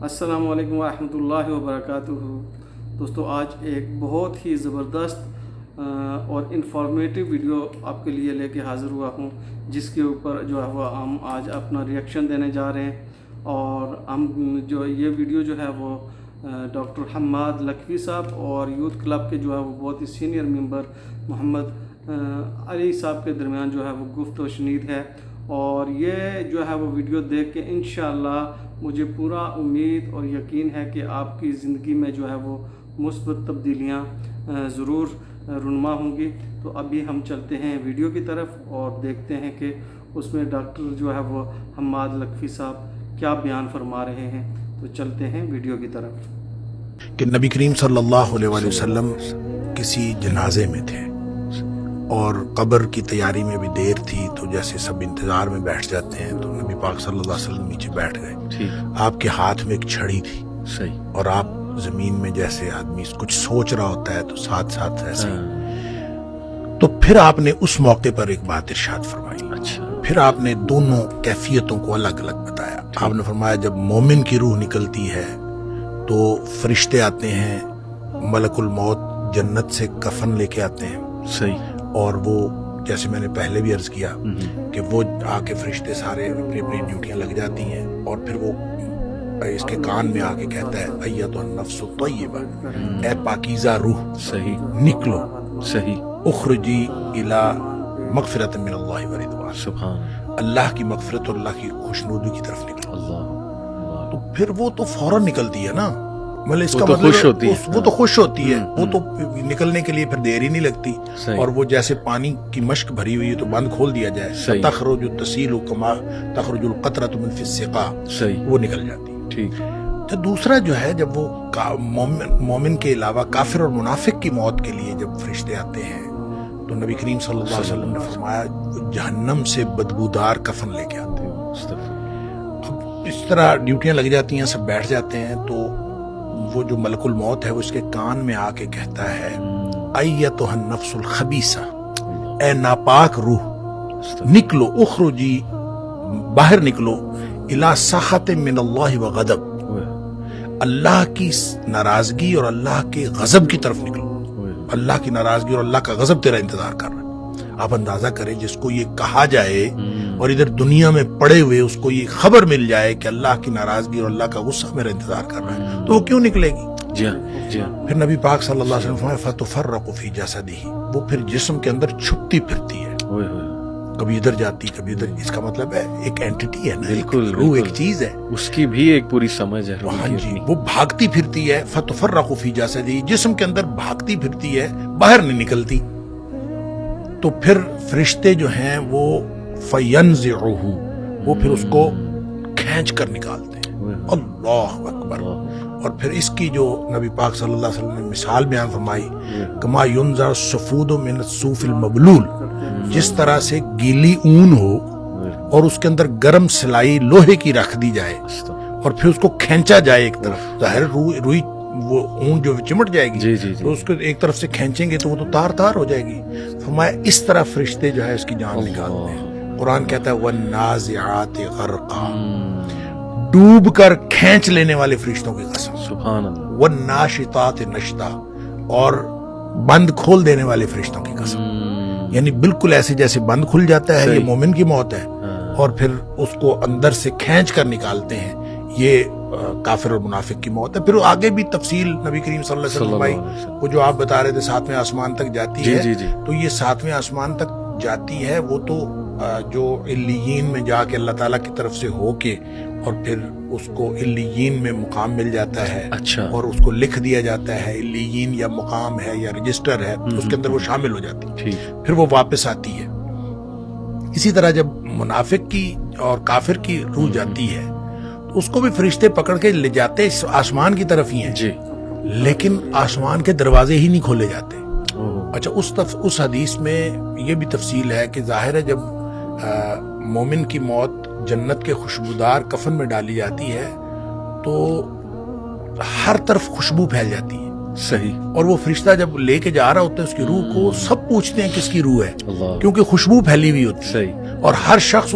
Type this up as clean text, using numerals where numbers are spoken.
السلام علیکم ورحمۃ اللہ وبرکاتہ۔ دوستو، آج ایک بہت ہی زبردست اور انفارمیٹیو ویڈیو آپ کے لیے لے کے حاضر ہوا ہوں، جس کے اوپر جو ہے وہ ہم آج اپنا ریئیکشن دینے جا رہے ہیں۔ اور ہم یہ ویڈیو جو ہے وہ ڈاکٹر حماد لکھوی صاحب اور یوتھ کلب کے جو ہے وہ بہت ہی سینئر ممبر محمد علی صاحب کے درمیان جو ہے وہ گفت و شنید ہے۔ اور یہ جو ہے وہ ویڈیو دیکھ کے انشاءاللہ مجھے پورا امید اور یقین ہے کہ آپ کی زندگی میں جو ہے وہ مثبت تبدیلیاں ضرور رونما ہوں گی۔ تو ابھی ہم چلتے ہیں ویڈیو کی طرف اور دیکھتے ہیں کہ اس میں ڈاکٹر جو ہے وہ حماد لکھوی صاحب کیا بیان فرما رہے ہیں۔ تو چلتے ہیں ویڈیو کی طرف۔ کہ نبی کریم صلی اللہ علیہ وآلہ وسلم کسی جنازے میں تھے اور قبر کی تیاری میں بھی دیر تھی، تو جیسے سب انتظار میں بیٹھ جاتے ہیں تو نبی پاک صلی اللہ علیہ وسلم نیچے بیٹھ گئے۔ آپ کے ہاتھ میں ایک چھڑی تھی اور آپ زمین میں جیسے آدمی کچھ سوچ رہا ہوتا ہے تو ساتھ ساتھ ایسے تو پھر آپ نے اس موقع پر ایک بات ارشاد فرمائی۔ پھر آپ نے دونوں کیفیتوں کو الگ الگ بتایا۔ آپ نے فرمایا جب مومن کی روح نکلتی ہے تو فرشتے آتے ہیں، ملک الموت جنت سے کفن لے کے آتے ہیں، اور وہ جیسے میں نے پہلے بھی عرض کیا کہ وہ آ کے فرشتے سارے اپنی اپنی ڈیوٹیاں لگ جاتی ہیں، اور پھر وہ اس کے کان میں آ کے کہتا ہے ایتھا النفس الطیبہ، اے پاکیزہ روح نکلو، اخرجی الی مغفرۃ من اللہ ورضوان، اللہ کی مغفرت اور اللہ کی خوشنودی کی طرف نکلو۔ تو پھر وہ تو فوراً نکلتی ہے نا، مطلب اس کا مطلب وہ تو خوش ہوتی ہے، وہ تو نکلنے کے لیے پھر دیر ہی نہیں لگتی، اور وہ جیسے پانی کی مشک بھری ہوئی ہے تو بند کھول دیا جائے، تخرج تسیل کما تخرج القطرۃ من فی السقا، وہ نکل جاتی ہے۔ تو دوسرا جو ہے، جب وہ مومن کے علاوہ کافر اور منافق کی موت کے لیے جب فرشتے آتے ہیں تو نبی کریم صلی اللہ علیہ وسلم نے فرمایا جہنم سے بدبودار کفن لے کے آتے ہیں۔ اب اس طرح ڈیوٹیاں لگ جاتی ہیں، سب بیٹھ جاتے ہیں، تو وہ جو ملک الموت ہے وہ اس کے کان میں آ کے کہتا ہے ایتھا النفس الخبیثہ، اے ناپاک روح نکلو، اخرجی باہر نکلو، الی سخط من اللہ وغضب، اللہ کی ناراضگی اور اللہ کے غضب کی طرف نکلو۔ اللہ کی ناراضگی اور اللہ کا غضب تیرا انتظار کر رہا ہے۔ آپ اندازہ کریں جس کو یہ کہا جائے اور ادھر دنیا میں پڑے ہوئے اس کو یہ خبر مل جائے کہ اللہ کی ناراضگی اور اللہ کا غصہ میرا انتظار کر رہا ہے، تو وہ کیوں نکلے گی؟ پھر نبی پاک صلی اللہ علیہ وسلم فرمایا فتفرق فی جسدہ، وہ پھر جسم کے اندر چھپتی پھرتی ہے، کبھی ادھر جاتی کبھی ادھر۔ اس کا مطلب ہے ایک اینٹیٹی ہے نا، بالکل روح ایک چیز ہے، اس کی بھی ایک پوری سمجھ ہے۔ ہاں جی، وہ بھاگتی پھرتی ہے، فتفرق فی جسدہ، جسم کے اندر بھاگتی پھرتی ہے، باہر نہیں نکلتی۔ تو پھر فرشتے جو ہیں وہ فینزعہ، وہ پھر اس کو کھینچ کر نکالتے ہیں۔ اللہ اکبر۔ اور پھر اس کی جو نبی پاک صلی اللہ علیہ وسلم نے مثال بیان فرمائی، کما ینزع الصفود من الصوف المبلول، جس طرح سے گیلی اون ہو اور اس کے اندر گرم سلائی لوہے کی رکھ دی جائے اور پھر اس کو کھینچا جائے ایک طرف، ظاہر روئی وہ اون جو چمٹ جائے گی، تو اس کو ایک طرف سے کھینچیں گے تو وہ تو تار تار ہو جائے گی۔ فرمایا اس طرح فرشتے جو ہے اس کی جان نکالتے ہیں۔ قرآن کہتا ہے وَالنَّازِعَاتِ غَرْقًا، ڈوب کر کھینچ لینے والے فرشتوں کی قسم، سبحان اللہ، وَالنَّاشِطَاتِ نَشْطًا، اور بند کھول دینے والے فرشتوں کی قسم، یعنی بالکل ایسے جیسے بند کھل جاتا ہے، یہ مومن کی موت ہے، اور پھر اس کو اندر سے کھینچ کر نکالتے ہیں، یہ کافر اور منافق کی موت ہے۔ پھر آگے بھی تفصیل نبی کریم صلی اللہ علیہ وسلم بھائی وہ جو آپ بتا رہے تھے 7ویں آسمان تک جاتی ہے، تو یہ 7ویں آسمان تک جاتی ہے، وہ تو جو علیین میں جا کے اللہ تعالیٰ کی طرف سے ہو کے اور پھر اس کو علیین میں مقام مل جاتا ہے، اور اس کو لکھ دیا جاتا ہے، علیین یا مقام ہے یا رجسٹر ہے، اس کے اندر وہ شامل ہو جاتی ہے، پھر وہ واپس آتی ہے۔ اسی طرح جب منافق کی اور کافر کی روح جاتی ہے تو اس کو بھی فرشتے پکڑ کے لے جاتے آسمان کی طرف ہی ہیں، لیکن آسمان کے دروازے ہی نہیں کھولے جاتے۔ اچھا، اس حدیث میں یہ بھی تفصیل ہے کہ ظاہر ہے جب مومن کی موت جنت کے خوشبودار کفن میں ڈالی جاتی ہے تو ہر طرف خوشبو پھیل جاتی ہے، صحیح، اور وہ فرشتہ جب لے کے جا رہا ہوتا ہے اس کی روح کو، سب پوچھتے ہیں کس کی روح ہے، کیونکہ خوشبو پھیلی ہوئی ہوتی ہے، اور ہر شخص